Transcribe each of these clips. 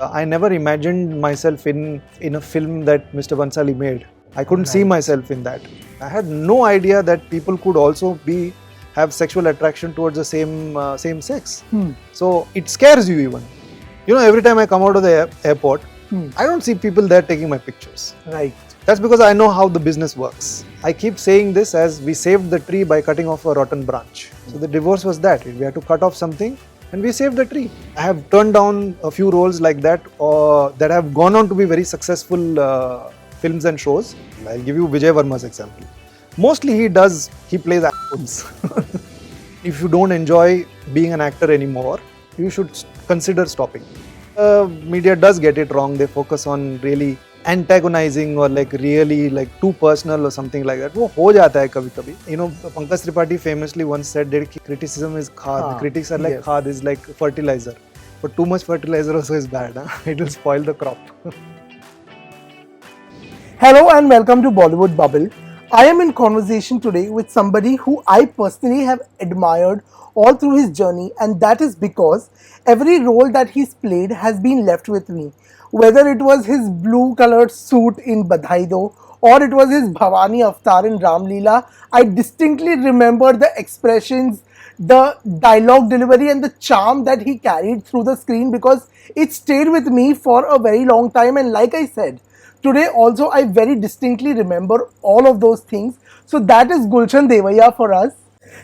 I never imagined myself in a film that Mr. Bansali made. I couldn't see myself in that. I had no idea that people could also have sexual attraction towards the same sex. So it scares you even. You know, every time I come out of the airport, I don't see people there taking my pictures. Right. That's because I know how the business works. I keep saying this as we saved the tree by cutting off a rotten branch. So the divorce was that. We had to cut off something and we saved the tree. I have turned down a few roles like that that have gone on to be very successful films and shows. I'll give you Vijay Varma's example. Mostly he plays actors. If you don't enjoy being an actor anymore, you should consider stopping. Media does get it wrong. They focus on really antagonizing or really too personal or something like that. वो हो जाता है कभी-कभी. You know, Pankaj Tripathi famously once said that criticism is khad. Critics are like khad, is like fertilizer. But too much fertilizer also is bad. It will spoil the crop. Hello and welcome to Bollywood Bubble. I am in conversation today with somebody who I personally have admired all through his journey, and that is because every role that he's played has been left with me. Whether it was his blue colored suit in Badhaai Do or it was his Bhavani avatar in RamLeela, I distinctly remember the expressions, the dialogue delivery and the charm that he carried through the screen because it stayed with me for a very long time. And like I said, today also I very distinctly remember all of those things. So that is Gulshan Devaiah for us.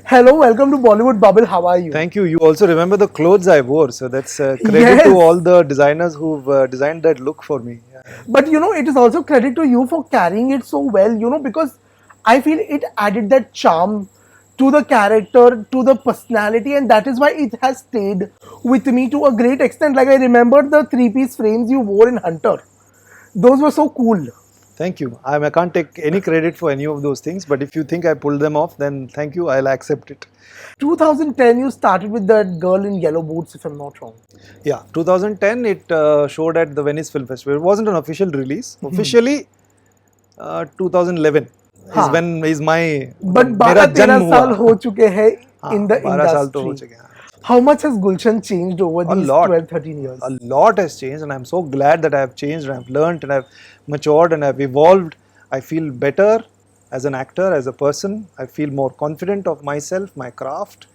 Hello, welcome to Bollywood Bubble. How are you? Thank you. You also remember the clothes I wore. So that's credit to all the designers who've designed that look for me. Yeah. But you know, it is also credit to you for carrying it so well, you know, because I feel it added that charm to the character, to the personality, and that is why it has stayed with me to a great extent. Like I remember the three-piece frames you wore in Hunter. Those were so cool. Thank you. I can't take any credit for any of those things, but if you think I pulled them off, then thank you. I'll accept it. 2010, you started with that girl in yellow boots, if I'm not wrong. Yeah, 2010, it showed at the Venice Film Festival. It wasn't an official release. Officially, 2011 is when is my. But 12-13 साल हो चुके हैं in the 12 साल तो हो industry. चुके हैं. How much has Gulshan changed over these lot. 12-13 years? A lot has changed, and I'm so glad that I have changed, and I've learned, and I've matured, and I've evolved. I feel better as an actor, as a person. I feel more confident of myself, my craft.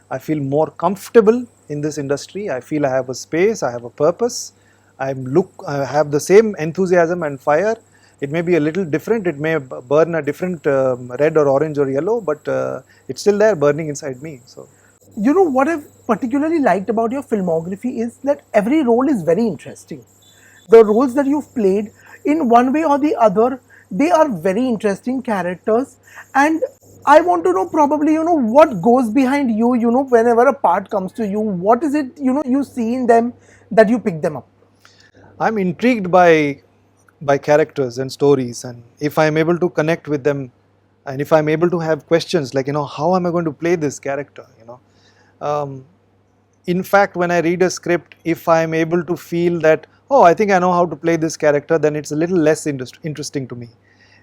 I feel more comfortable in this industry. I feel I have a space, I have a purpose. I have the same enthusiasm and fire. It may be a little different. It may burn a different red or orange or yellow, but it's still there burning inside me. So. You know what I've particularly liked about your filmography is that every role is very interesting. The roles that you've played, in one way or the other, they are very interesting characters. And I want to know probably, you know, what goes behind you, you know, whenever a part comes to you, what is it, you know, you see in them that you pick them up? I'm intrigued by characters and stories, and if I'm able to connect with them, and if I'm able to have questions like, you know, how am I going to play this character, you know. In fact, when I read a script, if I am able to feel that, oh, I think I know how to play this character, then it's a little less interesting to me.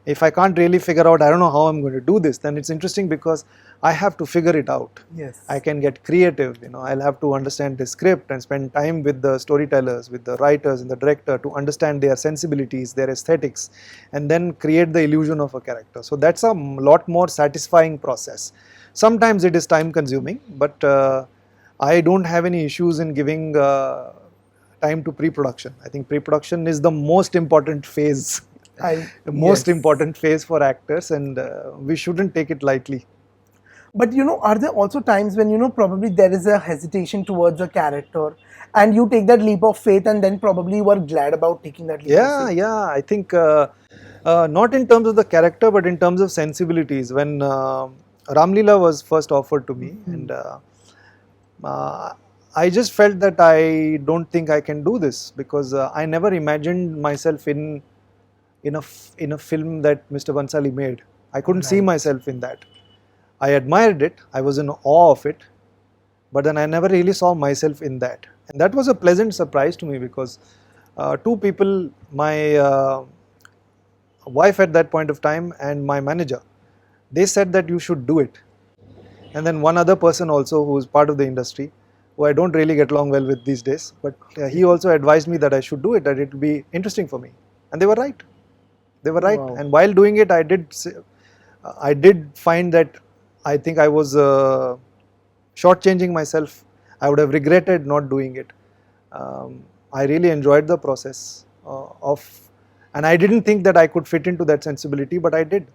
If I can't really figure out, I don't know how I'm going to do this, then it's interesting because I have to figure it out. Yes. I can get creative, you know, I'll have to understand the script and spend time with the storytellers, with the writers and the director to understand their sensibilities, their aesthetics, and then create the illusion of a character. So that's a lot more satisfying process. Sometimes it is time consuming, but I don't have any issues in giving time to pre-production. I think pre-production is the most important phase, important phase for actors, and we shouldn't take it lightly. But you know, are there also times when, you know, probably there is a hesitation towards a character and you take that leap of faith and then probably you are glad about taking that leap of faith? Yeah, I think not in terms of the character, but in terms of sensibilities. When RamLeela was first offered to me, and I just felt that I don't think I can do this because I never imagined myself in a film that Mr. Bansali made. I couldn't see myself in that. I admired it, I was in awe of it, but then I never really saw myself in that. And that was a pleasant surprise to me because two people, my wife at that point of time and my manager, they said that you should do it. And then one other person also who is part of the industry who I don't really get along well with these days. But he also advised me that I should do it, that it will be interesting for me. And they were right. They were right. Wow. And while doing it, I did find that I think I was shortchanging myself. I would have regretted not doing it. I really enjoyed the process and I didn't think that I could fit into that sensibility, but I did.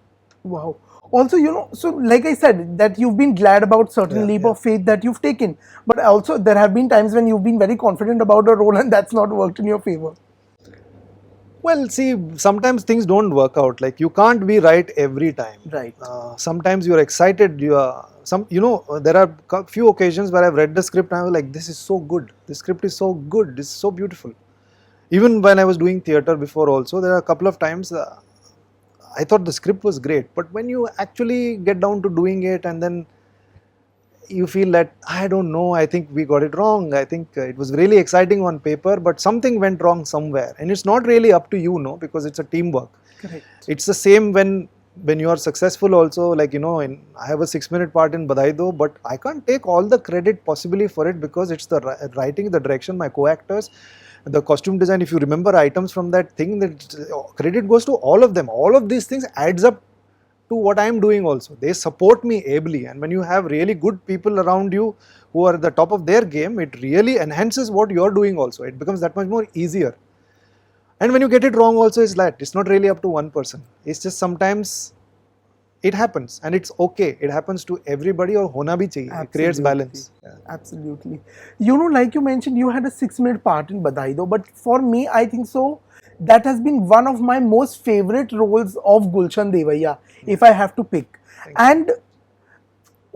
Wow. Also, so like I said, that you've been glad about certain leap of faith that you've taken. But also, there have been times when you've been very confident about a role and that's not worked in your favor. Well, see, sometimes things don't work out. Like, you can't be right every time. Right. Sometimes you're excited. There are few occasions where I've read the script and I was like, this is so good. This script is so good. This is so beautiful. Even when I was doing theatre before also, there are a couple of times I thought the script was great. But when you actually get down to doing it and then you feel that, I don't know, I think we got it wrong. I think it was really exciting on paper, but something went wrong somewhere. And it's not really up to you, because it's a teamwork. Correct. It's the same when you are successful also, like, I have a 6-minute part in Badhaai Do, but I can't take all the credit possibly for it because it's the writing, the direction, my co-actors, the costume design. If you remember items from that thing, that credit goes to all of them. All of these things adds up to what I am doing also. They support me ably, and when you have really good people around you who are at the top of their game, it really enhances what you are doing also. It becomes that much more easier. And when you get it wrong also, it's not really up to one person. It's just sometimes it happens and it's okay. It happens to everybody, or hona bhi chahiye. It creates balance. Yeah. Absolutely. Like you mentioned, you had a 6-minute part in Badhaai Do, but for me, I think so, that has been one of my most favorite roles of Gulshan Devaiah, if I have to pick. And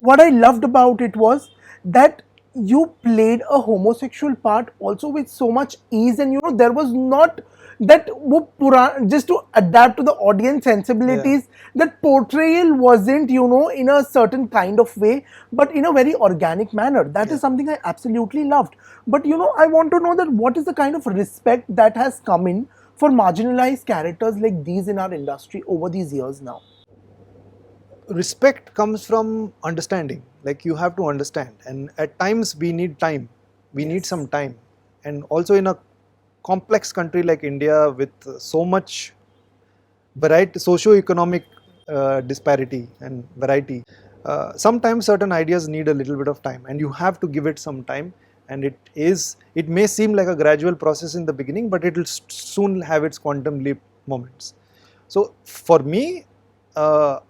what I loved about it was that you played a homosexual part also with so much ease, and there was not that just to adapt to the audience sensibilities. That portrayal wasn't in a certain kind of way, but in a very organic manner. That is something I absolutely loved. But I want to know that what is the kind of respect that has come in for marginalized characters like these in our industry over these years now. Respect comes from understanding. Like, you have to understand, and at times we need time. We need some time. And also in a complex country like India with so much variety, socio-economic disparity and variety, sometimes certain ideas need a little bit of time, and you have to give it some time. And it may seem like a gradual process in the beginning, but it will soon have its quantum leap moments. So for me, the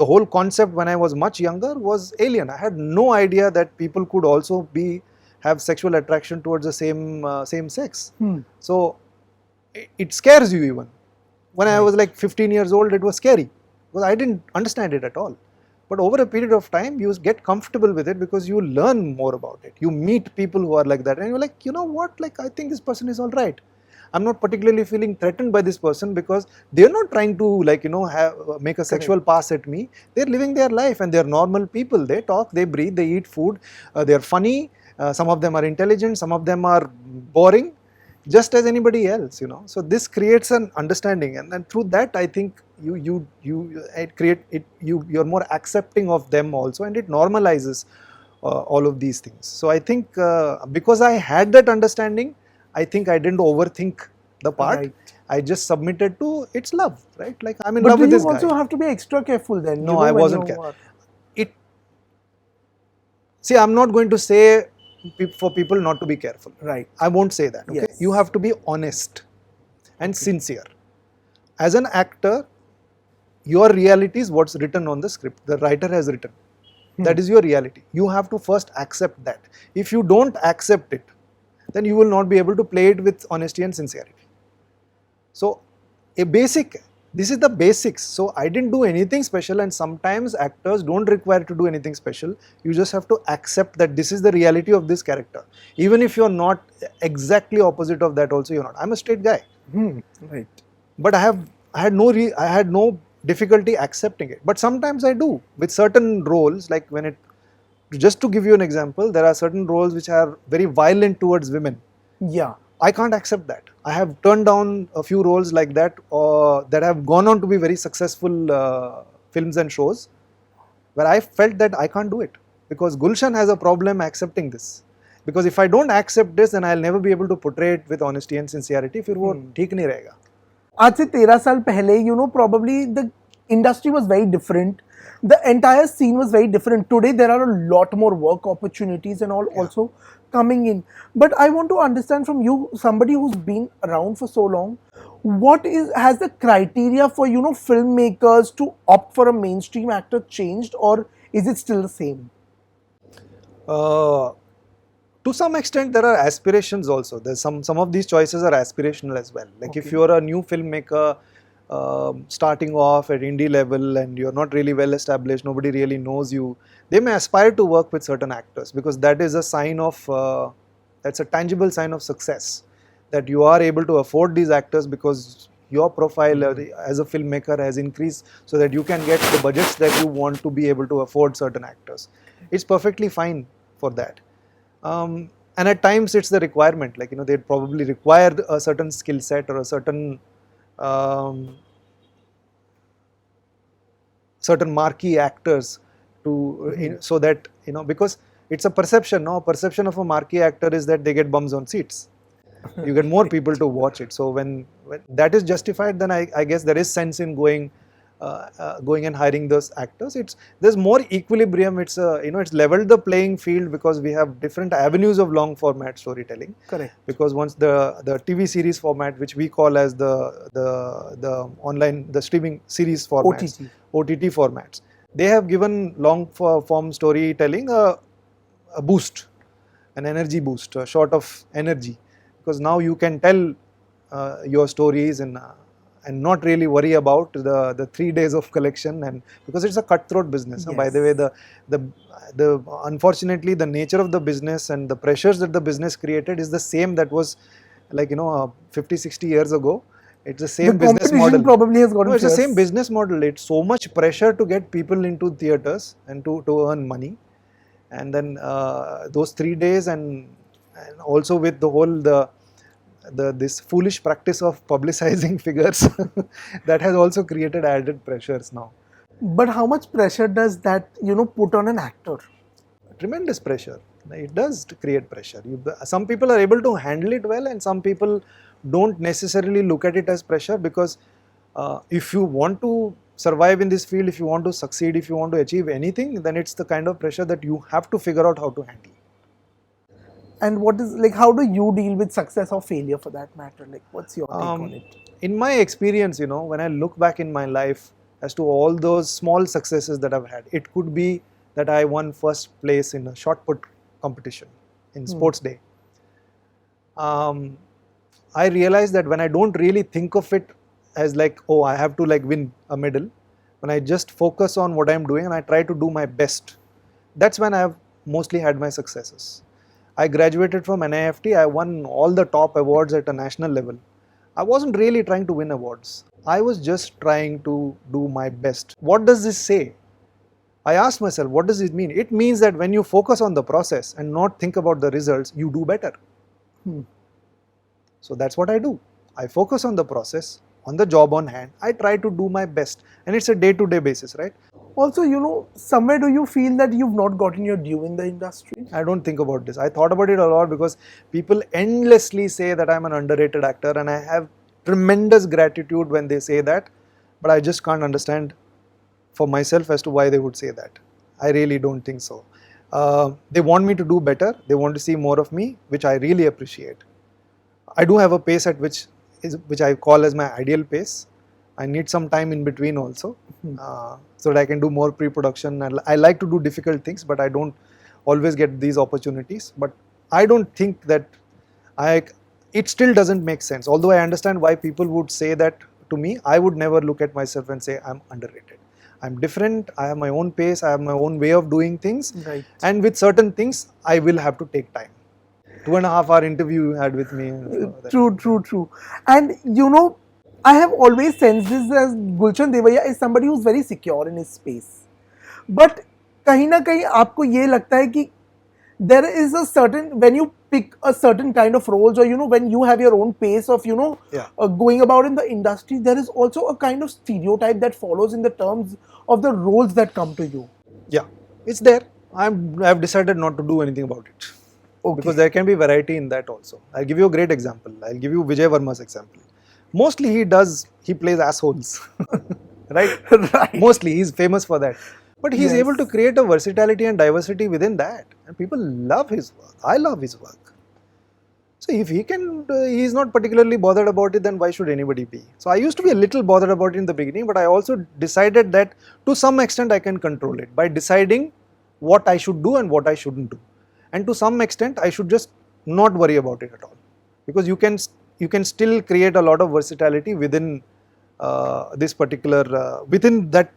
whole concept when I was much younger was alien. I had no idea that people could also have sexual attraction towards the same sex. So it scares you even. When I was like 15 years old, it was scary because I didn't understand it at all. But over a period of time, you get comfortable with it because you learn more about it. You meet people who are like that, and you're like, you know what, like, I think this person is all right. I'm not particularly feeling threatened by this person because they're not trying to, like, make a sexual pass at me. They're living their life and they're normal people. They talk, they breathe, they eat food, they're funny. Some of them are intelligent, some of them are boring, just as anybody else, So this creates an understanding, and then through that, I think you're more accepting of them also, and it normalizes all of these things. So I think because I had that understanding, I think I didn't overthink the part. Right. I just submitted to its love, right? Like, I'm in love with this guy. But you also have to be extra careful then. No, I wasn't careful. See, I'm not going to say for people not to be careful. Right. I won't say that. Okay. Yes. You have to be honest and sincere. As an actor, your reality is what's written on the script. The writer has written. That is your reality. You have to first accept that. If you don't accept it, then you will not be able to play it with honesty and sincerity. So, this is the basics. So, I didn't do anything special, and sometimes actors don't require to do anything special. You just have to accept that this is the reality of this character. Even if you're not exactly opposite of that also, you're not. I'm a straight guy. Right. But I had no difficulty accepting it. But sometimes I do with certain roles, like just to give you an example, there are certain roles which are very violent towards women. Yeah. I can't accept that. I have turned down a few roles like that that have gone on to be very successful films and shows where I felt that I can't do it because Gulshan has a problem accepting this. Because if I don't accept this, then I'll never be able to portray it with honesty and sincerity. फिर वो ठीक नहीं रहेगा. आज से 13 साल पहले, probably the industry was very different. The entire scene was very different. Today there are a lot more work opportunities and all also coming in. But I want to understand from you, somebody who's been around for so long, has the criteria for filmmakers to opt for a mainstream actor changed, or is it still the same? To some extent, there are aspirations also. There's some of these choices are aspirational as well. Like if you're a new filmmaker starting off at indie level and you're not really well established, nobody really knows you, they may aspire to work with certain actors because that is a sign of, that's a tangible sign of success. That you are able to afford these actors because your profile as a filmmaker has increased so that you can get the budgets that you want to be able to afford certain actors. It's perfectly fine for that. And at times it's the requirement, like they'd probably require a certain skill set or a certain certain marquee actors to so that because it's a perception. No, perception of a marquee actor is that they get bums on seats. You get more people to watch it. So when that is justified, then I guess there is sense in going and hiring those actors. There's more equilibrium. It's it's leveled the playing field because we have different avenues of long format storytelling. Correct. Because once the TV series format, which we call as the online, the streaming series formats, OTT formats, they have given long form storytelling a boost, an energy boost, a shot of energy, because now you can tell your stories and not really worry about the 3 days of collection, and because it's a cutthroat business. Yes. By the way, the unfortunately the nature of the business and the pressures that the business created is the same that was like 50-60 years ago. It's the same business model. Probably has gotten it's the same business model. It's so much pressure to get people into theaters and to earn money, and then those 3 days and also with the whole this foolish practice of publicizing figures that has also created added pressures now. But how much pressure does that put on an actor? Tremendous pressure. It does create pressure. Some people are able to handle it well, and some people don't necessarily look at it as pressure, because if you want to survive in this field, if you want to succeed, if you want to achieve anything, then it's the kind of pressure that you have to figure out how to handle. And how do you deal with success or failure for that matter? What's your take on it? In my experience, when I look back in my life as to all those small successes that I've had, it could be that I won first place in a shot put competition in Sports Day. I realized that when I don't really think of it as I have to win a medal, when I just focus on what I'm doing and I try to do my best, that's when I have mostly had my successes. I graduated from NIFT, I won all the top awards at a national level. I wasn't really trying to win awards. I was just trying to do my best. What does this say? I asked myself, what does it mean? It means that when you focus on the process and not think about the results, you do better. So that's what I do. I focus on the process, on the job on hand. I try to do my best. And it's a day-to-day basis, right? Also, somewhere do you feel that you've not gotten your due in the industry? I don't think about this. I thought about it a lot because people endlessly say that I'm an underrated actor, and I have tremendous gratitude when they say that, but I just can't understand for myself as to why they would say that. I really don't think so. They want me to do better. They want to see more of me, which I really appreciate. I do have a pace at which I call as my ideal pace. I need some time in between also, so that I can do more pre-production. I like to do difficult things, but I don't always get these opportunities. But I don't think that it still doesn't make sense. Although I understand why people would say that to me, I would never look at myself and say I'm underrated. I'm different. I have my own pace. I have my own way of doing things. Right. And with certain things, I will have to take time. 2.5 hour interview you had with me. True. And I have always sensed this as Gulshan Devaiah is somebody who's very secure in his space. But कहीं ना कहीं आपको ये लगता है कि there is a certain, when you pick a certain kind of roles, or when you have your own pace of going about in the industry, there is also a kind of stereotype that follows in the terms of the roles that come to you. Yeah, it's there. I've decided not to do anything about it. Okay. Because there can be variety in that also. I'll give you a great example. I'll give you Vijay Varma's example. Mostly he plays assholes, right? Right. Mostly he's famous for that. But he's Yes. able to create a versatility and diversity within that. And people love his work. I love his work. So if he can, he's not particularly bothered about it, then why should anybody be? So I used to be a little bothered about it in the beginning, but I also decided that to some extent I can control it by deciding what I should do and what I shouldn't do. And to some extent I should just not worry about it at all, because you can still create a lot of versatility within this particular within that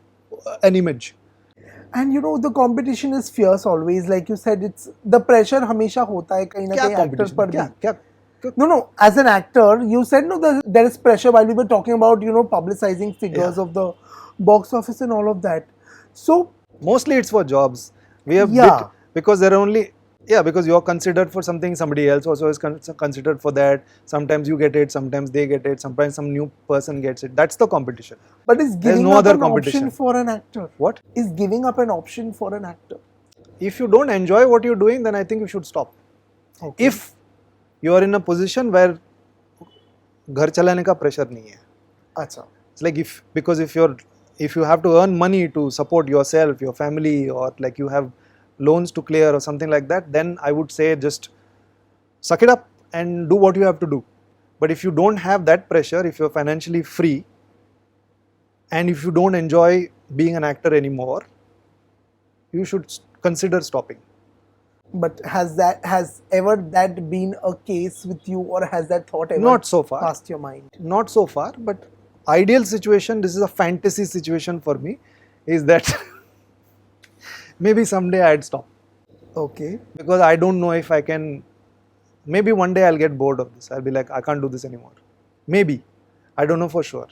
an image. And you know, the competition is fierce always. Like you said, it's the pressure हमेशा होता है कहीं ना क्या कहीं actors competition? पर भी. क्या No. As an actor, you said no. There is pressure while we were talking about publicizing figures Yeah. of the box office and all of that. So Mostly it's for jobs. We have Yeah. bit because there are only because you're considered for something, somebody else also is considered for that. Sometimes you get it, sometimes they get it, sometimes some new person gets it. That's the competition. but is There's giving no up other an competition. option for an actor? What? Is giving up an option for an actor? If you don't enjoy what you're doing, then I think you should stop. Okay. If you are in a position where घर चलाने का pressure नहीं है. अच्छा. It's like if you have to earn money to support yourself, your family, or like you have loans to clear or something like that, then I would say just suck it up and do what you have to do. But if you don't have that pressure, if you're financially free, and if you don't enjoy being an actor anymore, you should consider stopping. But has ever that been a case with you, or has that thought ever Not so far. passed your mind? Not so far, but ideal situation, this is a fantasy situation for me, is that maybe someday I'd stop. Okay. Because I don't know if I can, maybe one day I'll get bored of this. I'll be like, I can't do this anymore. Maybe. I don't know for sure.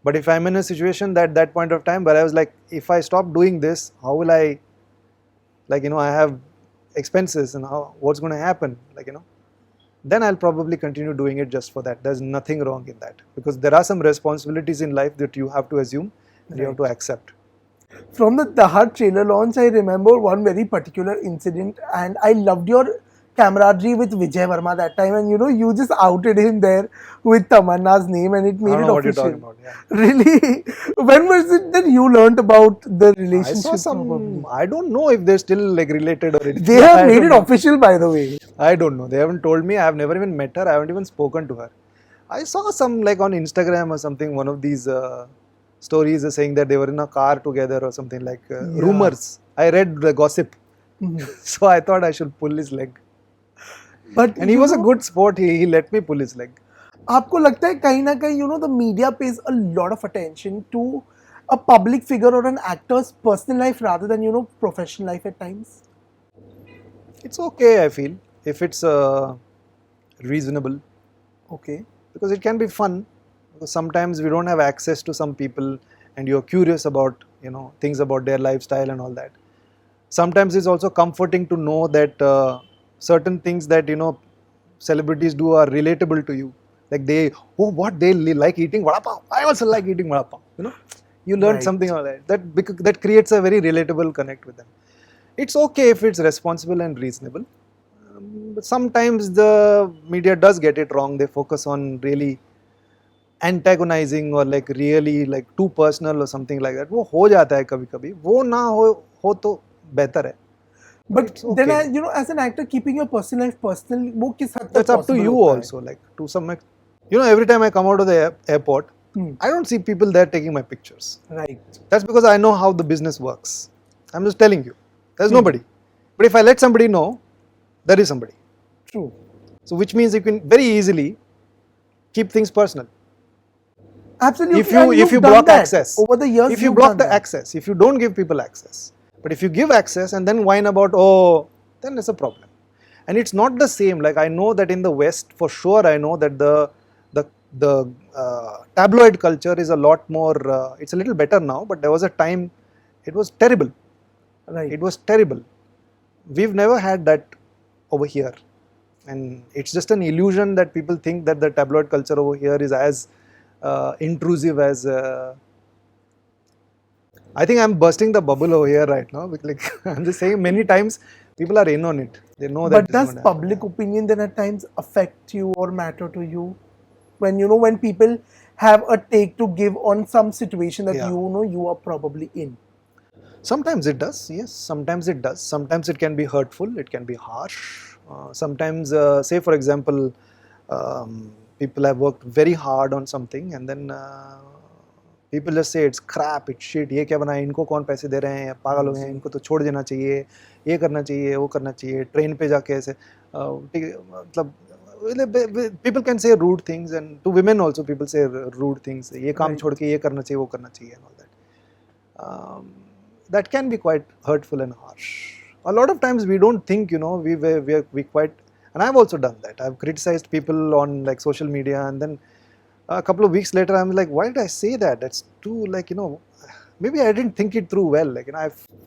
But if I'm in a situation that point of time where I was like, if I stop doing this, how will I, I have expenses and what's going to happen, then I'll probably continue doing it just for that. There's nothing wrong in that, because there are some responsibilities in life that you have to assume and you have to accept. From the Dahar trailer launch, I remember one very particular incident, and I loved your camaraderie with Vijay Varma that time, and you just outed him there with Tamannaah's name, and it made I don't it know what you're official. talking about. Yeah. Really? When was it that you learned about the I relationship? saw some, probably? I don't know if they're still related or anything. They have I made don't it know. official, by the way. I don't know. They haven't told me. I have never even met her. I haven't even spoken to her. I saw some on Instagram or something, one of these stories saying that they were in a car together or something rumours. I read the gossip. So I thought I should pull his leg. But And he was a good sport. He let me pull his leg. आपको लगता है कहीं ना कहीं the media pays a lot of attention to a public figure or an actor's personal life rather than professional life at times? It's okay, I feel, if it's reasonable. Okay. Because it can be fun. Because sometimes we don't have access to some people and you're curious about, things about their lifestyle and all that. Sometimes it's also comforting to know that certain things that, celebrities do are relatable to you. Like they like eating vada pav. I also like eating vada pav. You learn Right. something like that. That creates a very relatable connect with them. It's okay if it's responsible and reasonable. But sometimes the media does get it wrong. They focus on really antagonizing or really too personal or something like that. वो हो जाता है कभी-कभी. वो ना हो तो बेहतर है. But it's then, okay. as an actor, keeping your personal life personal, वो किस हद तक That's up to possible you होता है? also. To some every time I come out of the airport, I don't see people there taking my pictures. Right. That's because I know how the business works. I'm just telling you. There's nobody. But if I let somebody know, there is somebody. True. So which means you can very easily keep things personal. Absolutely. If and you you've block done that. access, Over the years, if you you've block done the that. access, if you don't give people access, but if you give access and then whine about then it's a problem. And it's not the same. Like I know that in the West, for sure, I know that the tabloid culture is a lot more. It's a little better now, but there was a time it was terrible. Right. It was terrible. We've never had that over here, and it's just an illusion that people think that the tabloid culture over here is as intrusive as. I think I'm bursting the bubble over here right now. I'm just saying many times People are in on it. They know that But this is does going to happen. public opinion then at times affect you or matter to you? When when people have a take to give on some situation that Yeah. you are probably in. Sometimes it does, yes. Sometimes it does. Sometimes it can be hurtful. It can be harsh. Sometimes, say for example, people have worked very hard on something, and then people just say it's crap, it's shit. ये क्या बनाया? इनको कौन पैसे दे रहे हैं? पागल हो गए हैं, इनको तो छोड़ देना चाहिए. ये करना चाहिए, वो करना चाहिए. ट्रेन पे जाके ऐसे मतलब people can say rude things, and to women also people say rude things. ये काम Right. छोड़ के ये करना चाहिए, वो करना चाहिए, and all that. That can be quite hurtful and harsh. A lot of times we don't think, we quite, and I've also done that. I've criticized people on like social media, and then a couple of weeks later I'm like, why did I say that? That's too maybe I didn't think it through well.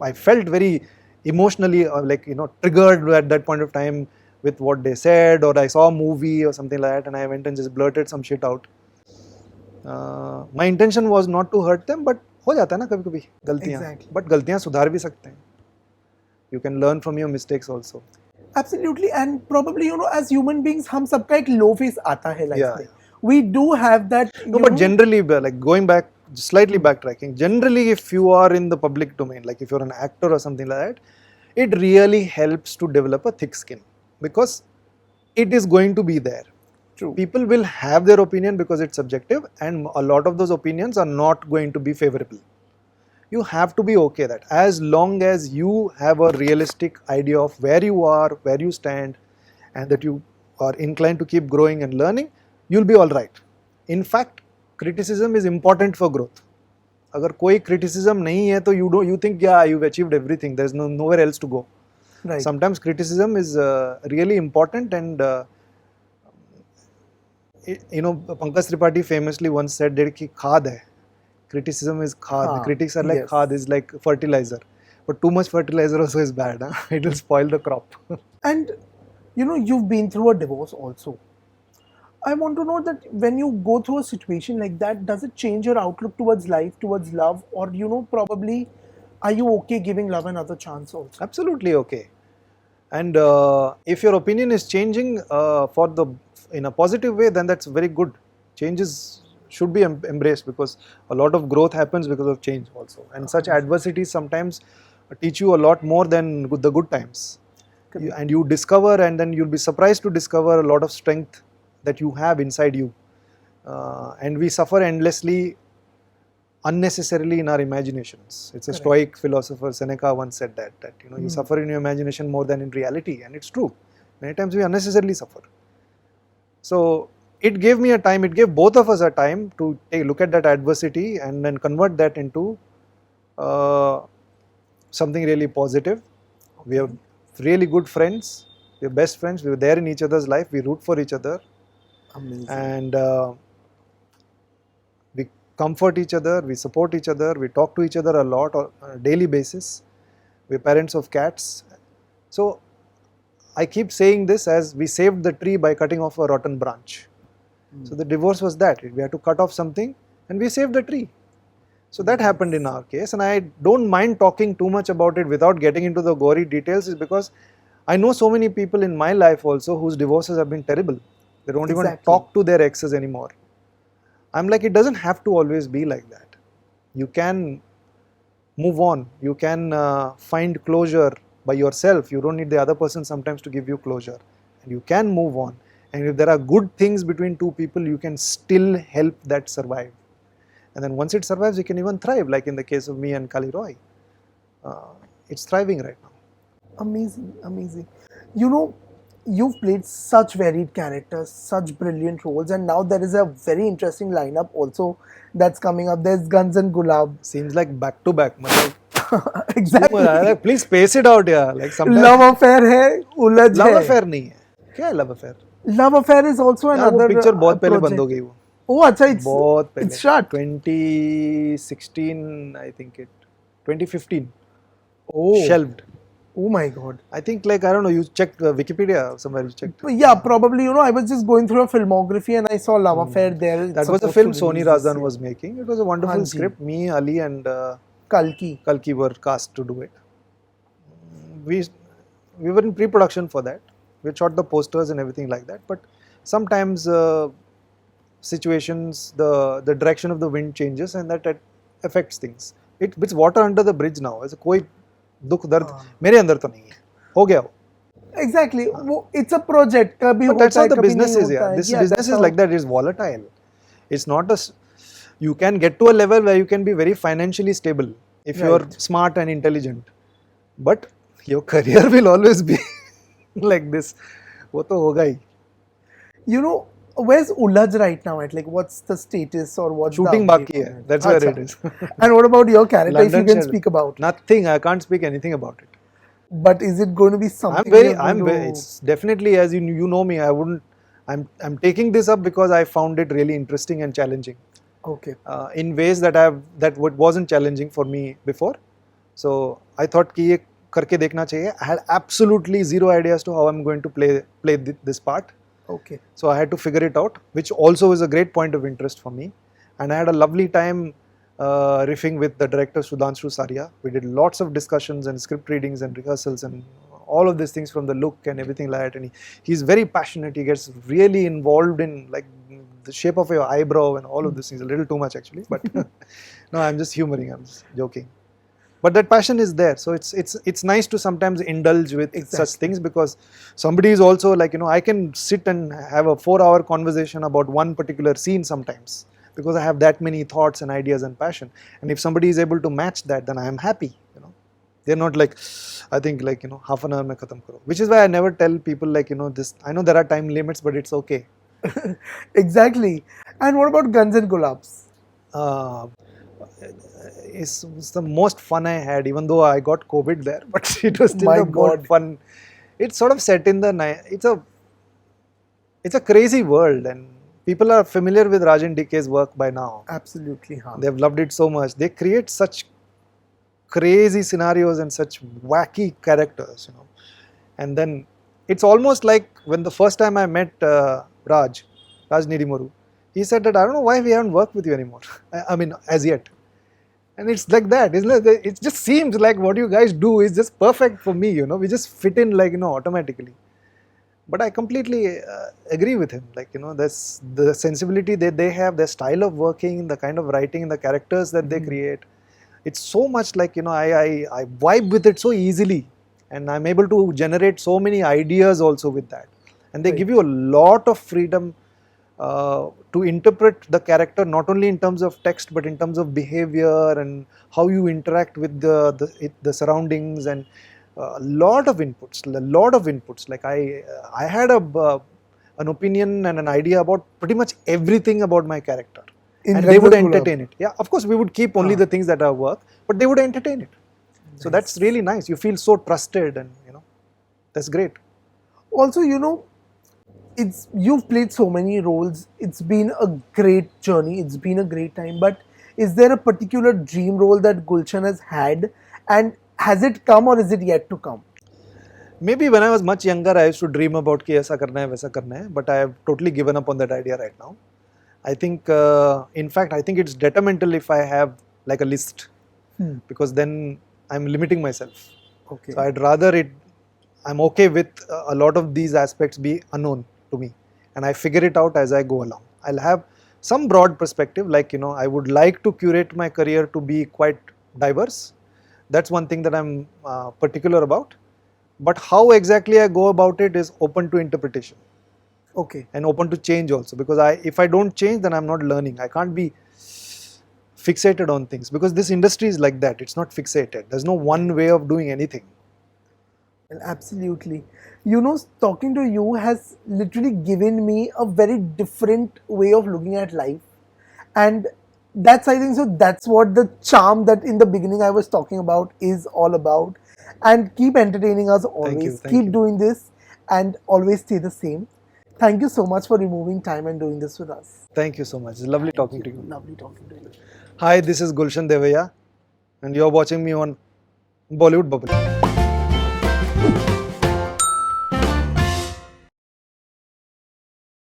I felt very emotionally triggered at that point of time with what they said, or I saw a movie or something like that, and I went and just blurted some shit out. My intention was not to hurt them, but हो जाता है ना कभी कभी गलतियाँ. Exactly. But गलतियाँ सुधार भी सकते हैं. You can learn from your mistakes also. Absolutely, and probably as human beings हम सबका एक low phase आता है life Yeah, में. We do have that. No, but generally, like going back, slightly backtracking, generally if you are in the public domain, like if you're an actor or something like that, it really helps to develop a thick skin, because it is going to be there. True. People will have their opinion because it's subjective, and a lot of those opinions are not going to be favorable. You have to be okay that as long as you have a realistic idea of where you are, where you stand, and that you are inclined to keep growing and learning, you'll be all right. In fact, criticism is important for growth. अगर कोई criticism नहीं है तो you think you've achieved everything. There's nowhere else to go. Right. Sometimes criticism is really important, and Pankaj Tripathi famously once said that कि खाद है. Criticism is खाद. हाँ, Critics are like yes. खाद, is like fertilizer. But too much fertilizer also is bad. It will spoil the crop. And you've been through a divorce also. I want to know that when you go through a situation like that, does it change your outlook towards life, towards love, or probably are you okay giving love another chance also? Absolutely okay. And if your opinion is changing in a positive way, then that's very good. Changes should be embraced, because a lot of growth happens because of change also. And such adversities sometimes teach you a lot more than the good times. And you discover, and then you'll be surprised to discover a lot of strength that you have inside you. And we suffer endlessly, unnecessarily in our imaginations. It's a Stoic philosopher, Seneca, once said that you suffer in your imagination more than in reality, and it's true. Many times we unnecessarily suffer. So it gave me a time, it gave both of us a time to take a look at that adversity and then convert that into something really positive. We are really good friends, we are best friends, we were there in each other's life, we root for each other. Amazing. And we comfort each other, we support each other, we talk to each other a lot on a daily basis. We're parents of cats. So I keep saying this as we saved the tree by cutting off a rotten branch. So the divorce was that. We had to cut off something and we saved the tree. So that happened in our case, and I don't mind talking too much about it without getting into the gory details, is because I know so many people in my life also whose divorces have been terrible. They don't even talk to their exes anymore. I'm like, it doesn't have to always be like that. You can move on. You can find closure by yourself. You don't need the other person sometimes to give you closure. And you can move on. And if there are good things between two people, you can still help that survive. And then once it survives, you can even thrive, like in the case of me and Kali Roy. It's thriving right now. Amazing, amazing. You've played such varied characters, such brilliant roles, and now there is a very interesting lineup also that's coming up. There's Guns and Gulaabs. Seems like back to back. Exactly. Please space it out, yeah. Like sometimes Love affair है, उलझ love है. affair नहीं है. क्या है love affair? Love affair is also another. वो picture बहुत पहले project. बंद हो गई वो. Oh, अच्छा, बहुत पहले. it's shot. 2016, I think 2015. Oh. Shelved. Oh my God. I think I don't know, you checked Wikipedia somewhere, you checked. Yeah, probably, I was just going through a filmography and I saw Love Affair there. That was a film Soni Razdan was making. It was a wonderful script. Me, Ali and Kalki were cast to do it. we were in pre-production for that. We shot the posters and everything like that. But sometimes situations, the direction of the wind changes, and that affects things. It's water under the bridge now. ऐसे कोई दुख दर्द मेरे अंदर तो नहीं है. हो गया वो. Exactly. It's a project. कभी But that's होता how है, the कभी business नहीं is. होता Yeah, है. this Yeah, business that's is how- like that. It's volatile. It's not you can get to a level where you can be very financially stable if you're Right. smart and intelligent. But your career will always be like this. वो तो होगा ही. You know, where's Ulajh right now at? Like, what's the status or what's Shooting the update बाकी on है. it? That's where Acha. it is. And what about your character, if you London can share- speak about it? Nothing. I can't speak anything about it. But is it going to be something I'm you're going very. to... It's definitely, as you know me. I wouldn't. I'm taking this up because I found it really interesting and challenging. Okay. In ways that wasn't challenging for me before. So I thought कि ये करके देखना चाहिए. I had absolutely zero idea as to how I'm going to play this part. Okay. So I had to figure it out, which also is a great point of interest for me. And I had a lovely time riffing with the director Sudhanshu Saria. We did lots of discussions and script readings and rehearsals and all of these things from the look and everything like that. And he's very passionate. He gets really involved in like the shape of your eyebrow and all of these things. A little too much actually, but no, I'm just humoring. I'm just joking. But that passion is there, so it's nice to sometimes indulge with such things, because somebody is also like, I can sit and have a 4-hour conversation about one particular scene sometimes, because I have that many thoughts and ideas and passion. And if somebody is able to match that, then I am happy. They're not like, I think like, half an hour mein khatam karo. Which is why I never tell people like, this. I know there are time limits, but it's okay. Exactly. And what about Guns and Gulaabs? It's the most fun I had, even though I got COVID there, but it was still My the most God. fun. It's sort of set in the night. It's a crazy world, and people are familiar with Rajan DK's work by now. Absolutely. Huh? They've loved it so much. They create such crazy scenarios and such wacky characters, And then it's almost like when the first time I met Raj Nidimoru, he said that I don't know why we haven't worked with you anymore. I mean, as yet. And it's like that, isn't it? It just seems like what you guys do is just perfect for me, We just fit in like, automatically. But I completely agree with him. Like, that's the sensibility that they have, their style of working, the kind of writing, the characters that they create. It's so much like, I vibe with it so easily. And I'm able to generate so many ideas also with that. And they give you a lot of freedom to interpret the character, not only in terms of text, but in terms of behavior and how you interact with the surroundings, and a lot of inputs. Like I had an opinion and an idea about pretty much everything about my character, and they would entertain it. Yeah, of course we would keep only the things that are work, but they would entertain it. So that's really nice. You feel so trusted, and that's great. Also, you've played so many roles. It's been a great journey. It's been a great time. But is there a particular dream role that Gulshan has had, and has it come or is it yet to come? Maybe when I was much younger, I used to dream about कि ऐसा करना है, वैसा करना है. But I have totally given up on that idea right now. I think, in fact, I think it's detrimental if I have like a list, because then I'm limiting myself. Okay. So I'd rather I'm okay with a lot of these aspects be unknown to me, and I figure it out as I go along. I'll have some broad perspective, like, I would like to curate my career to be quite diverse. That's one thing that I'm particular about. But how exactly I go about it is open to interpretation. Okay. And open to change also, because if I don't change, then I'm not learning. I can't be fixated on things, because this industry is like that. It's not fixated. There's no one way of doing anything. Well, absolutely. Talking to you has literally given me a very different way of looking at life. And I think so. That's what the charm that in the beginning I was talking about is all about. And keep entertaining us always. Thank you. Keep doing this and always stay the same. Thank you so much for removing time and doing this with us. Thank you so much. It's lovely talking to you. Lovely talking to you. Hi, this is Gulshan Devaiah, and you're watching me on Bollywood Bubble.